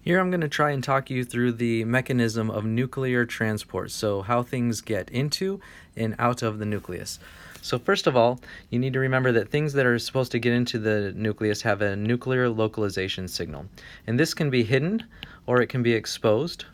Here I'm going to try and talk you through the mechanism of nuclear transport, so how things get into and out of the nucleus. So first of all, you need to remember that things that are supposed to get into the nucleus have a nuclear localization signal. And this can be hidden or it can be exposed.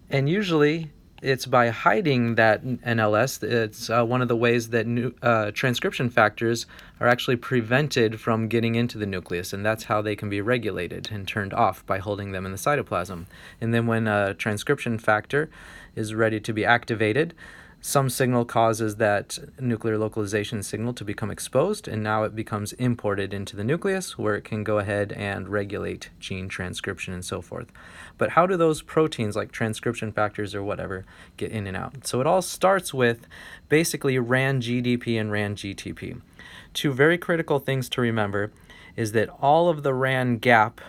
And usually it's by hiding that NLS. It's one of the ways that transcription factors are actually prevented from getting into the nucleus, and that's how they can be regulated and turned off, by holding them in the cytoplasm. And then when a transcription factor is ready to be activated, some signal causes that nuclear localization signal to become exposed, and now it becomes imported into the nucleus, where it can go ahead and regulate gene transcription and so forth. But how do those proteins, like transcription factors or whatever, get in and out? So it all starts with basically RAN-GDP and RAN-GTP. Two very critical things to remember is that all of the RAN gap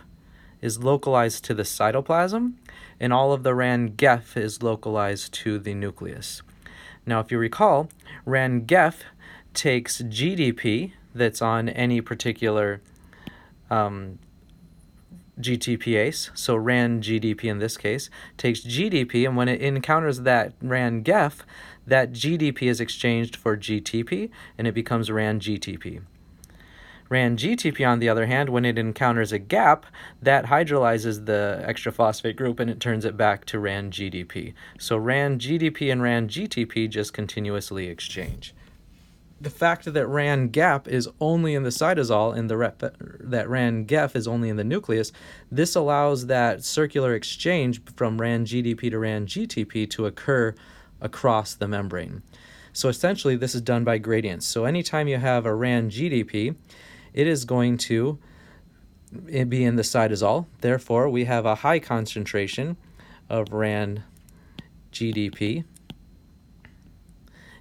is localized to the cytoplasm, and all of the RAN-GEF is localized to the nucleus. Now, if you recall, RAN-GEF takes GDP that's on any particular GTPase, so RAN-GDP in this case, takes GDP, and when it encounters that RAN-GEF, that GDP is exchanged for GTP, and it becomes RAN-GTP. RAN-GTP, on the other hand, when it encounters a gap, that hydrolyzes the extra phosphate group and it turns it back to RAN-GDP. So RAN-GDP and RAN-GTP just continuously exchange. The fact that RAN-GAP is only in the cytosol and that RAN-GEF is only in the nucleus, this allows that circular exchange from RAN-GDP to RAN-GTP to occur across the membrane. So essentially, this is done by gradients. So anytime you have a RAN-GDP, it is going to be in the cytosol. Therefore, we have a high concentration of RAN-GDP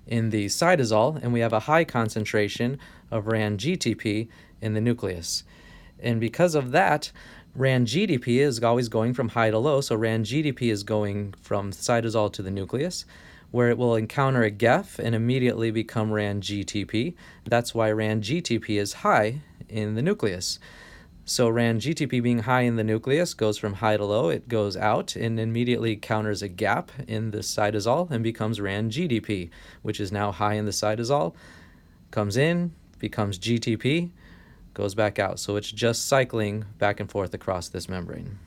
in the cytosol, and we have a high concentration of RAN-GTP in the nucleus. And because of that, RAN-GDP is always going from high to low, so RAN-GDP is going from cytosol to the nucleus, where it will encounter a GEF and immediately become RAN-GTP. That's why RAN-GTP is high in the nucleus. So RAN-GTP being high in the nucleus goes from high to low, it goes out and immediately encounters a gap in the cytosol and becomes RAN-GDP, which is now high in the cytosol, comes in, becomes GTP, goes back out. So it's just cycling back and forth across this membrane.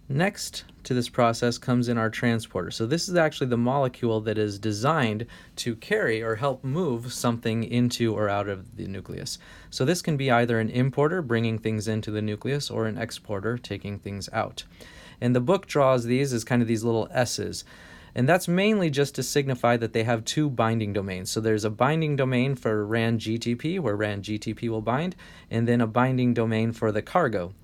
Next to this process comes in our transporter. So this is actually the molecule that is designed to carry or help move something into or out of the nucleus. So this can be either an importer, bringing things into the nucleus, or an exporter, taking things out. And the book draws these as kind of these little S's. And that's mainly just to signify that they have two binding domains. So there's a binding domain for RAN-GTP, where RAN-GTP will bind, and then a binding domain for the cargo.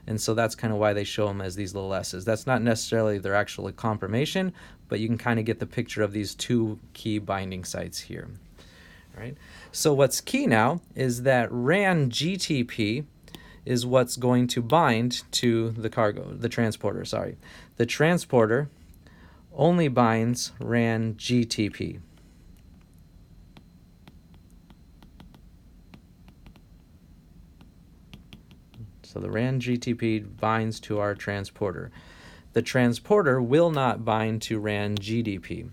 And so that's kind of why they show them as these little S's. That's not necessarily their actual conformation, but you can kind of get the picture of these two key binding sites here. All right. So what's key now is that RAN-GTP is what's going to bind to the transporter, sorry. The transporter only binds RAN-GTP. So the RAN-GTP binds to our transporter. The transporter will not bind to RAN-GDP.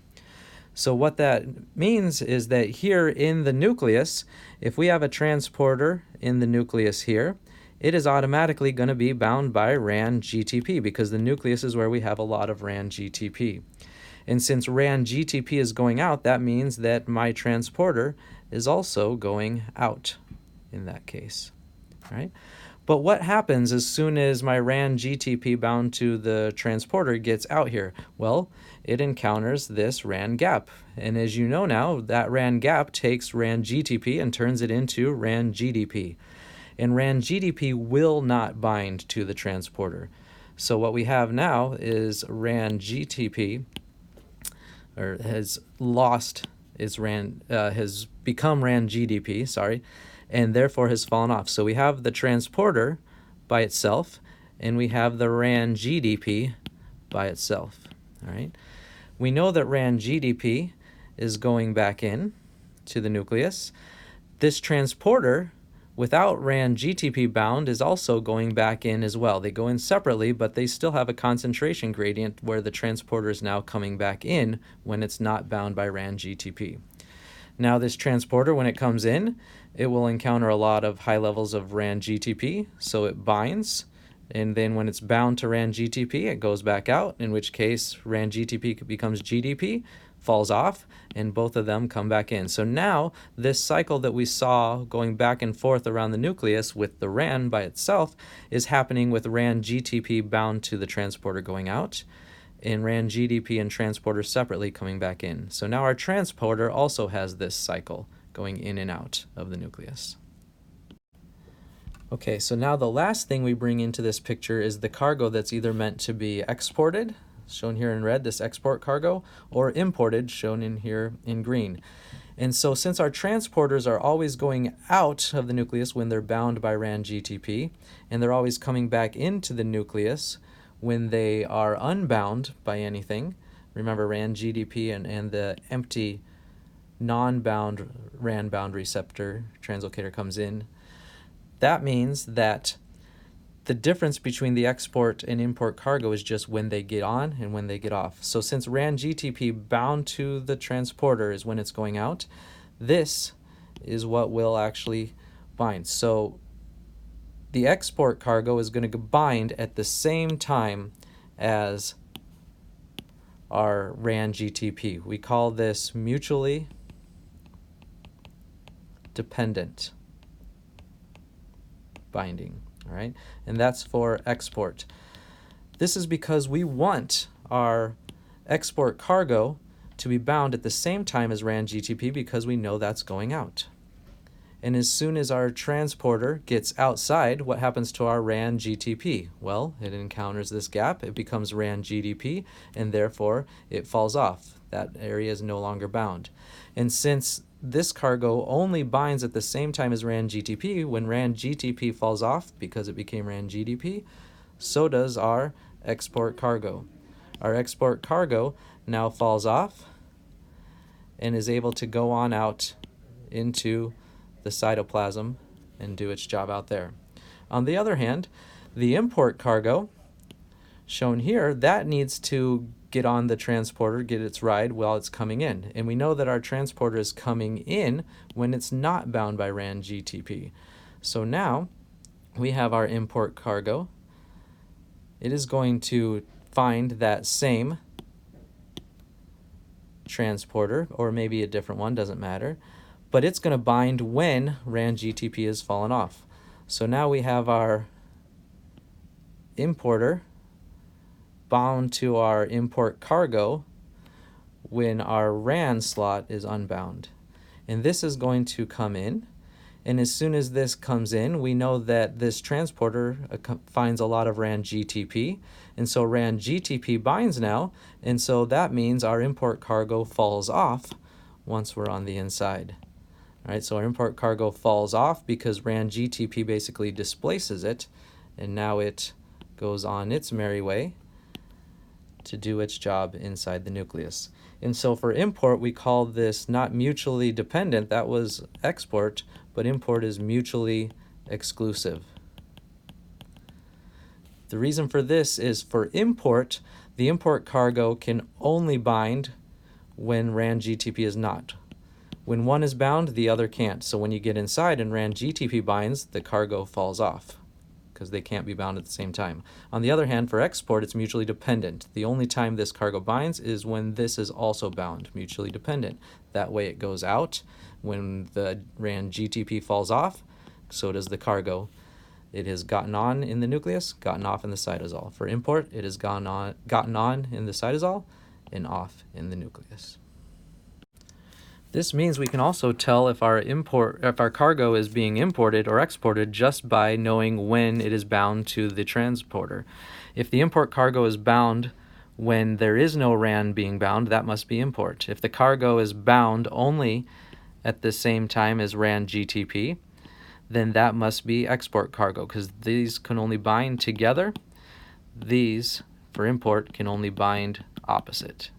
So what that means is that here in the nucleus, if we have a transporter in the nucleus here, it is automatically going to be bound by RAN-GTP, because the nucleus is where we have a lot of RAN-GTP. And since RAN-GTP is going out, that means that my transporter is also going out in that case. All right? But what happens as soon as my RAN-GTP bound to the transporter gets out here? Well, it encounters this RAN gap. And as you know now, that RAN gap takes RAN-GTP and turns it into RAN-GDP. And RAN-GDP will not bind to the transporter. So what we have now is RAN-GTP, or has lost its has become RAN-GDP, sorry, and therefore has fallen off. So we have the transporter by itself, and we have the RAN-GDP by itself. All right. We know that RAN-GDP is going back in to the nucleus. This transporter without RAN GTP bound is also going back in as well. They go in separately, but they still have a concentration gradient where the transporter is now coming back in when it's not bound by RAN GTP. Now this transporter, when it comes in, it will encounter a lot of high levels of RAN GTP, so it binds, and then when it's bound to RAN GTP, it goes back out, in which case RAN GTP becomes GDP, falls off, and both of them come back in. So now this cycle that we saw going back and forth around the nucleus with the RAN by itself is happening with RAN GTP bound to the transporter going out, and RAN GDP and transporter separately coming back in. So now our transporter also has this cycle going in and out of the nucleus. Okay, so now the last thing we bring into this picture is the cargo that's either meant to be exported, shown here in red, this export cargo, or imported, shown in here in green. And so since our transporters are always going out of the nucleus when they're bound by RAN GTP, and they're always coming back into the nucleus when they are unbound by anything, remember RAN GDP and the empty non-bound RAN bound receptor translocator comes in, that means that the difference between the export and import cargo is just when they get on and when they get off. So since RAN GTP bound to the transporter is when it's going out, this is what will actually bind. So the export cargo is going to bind at the same time as our RAN GTP. We call this mutually dependent binding. All right, and that's for export. This is because we want our export cargo to be bound at the same time as RAN GTP because we know that's going out. And as soon as our transporter gets outside, what happens to our RAN GTP? Well, it encounters this gap, it becomes RAN GDP, and therefore it falls off. That area is no longer bound. And since this cargo only binds at the same time as RAN GTP, when RAN GTP falls off because it became RAN GDP, so does our export cargo. Our export cargo now falls off and is able to go on out into the cytoplasm and do its job out there. On the other hand, the import cargo, shown here, that needs to get on the transporter, get its ride while it's coming in. And we know that our transporter is coming in when it's not bound by RAN GTP. So now we have our import cargo. It is going to find that same transporter, or maybe a different one, doesn't matter, but it's going to bind when RAN GTP has fallen off. So now we have our importer bound to our import cargo when our RAN slot is unbound. And this is going to come in, and as soon as this comes in, we know that this transporter finds a lot of RAN GTP, and so RAN GTP binds now, and so that means our import cargo falls off once we're on the inside. All right, so our import cargo falls off because RAN GTP basically displaces it, and now it goes on its merry way to do its job inside the nucleus. And so for import, we call this not mutually dependent, that was export, but import is mutually exclusive. The reason for this is for import, the import cargo can only bind when RAN GTP is not. When one is bound, the other can't. So when you get inside and RAN GTP binds, the cargo falls off because they can't be bound at the same time. On the other hand, for export, it's mutually dependent. The only time this cargo binds is when this is also bound, mutually dependent. That way it goes out. When the RAN GTP falls off, so does the cargo. It has gotten on in the nucleus, gotten off in the cytosol. For import, it has gotten on in the cytosol and off in the nucleus. This means we can also tell if our cargo is being imported or exported just by knowing when it is bound to the transporter. If the import cargo is bound when there is no RAN being bound, that must be import. If the cargo is bound only at the same time as RAN GTP, then that must be export cargo, because these can only bind together. These, for import, can only bind opposite.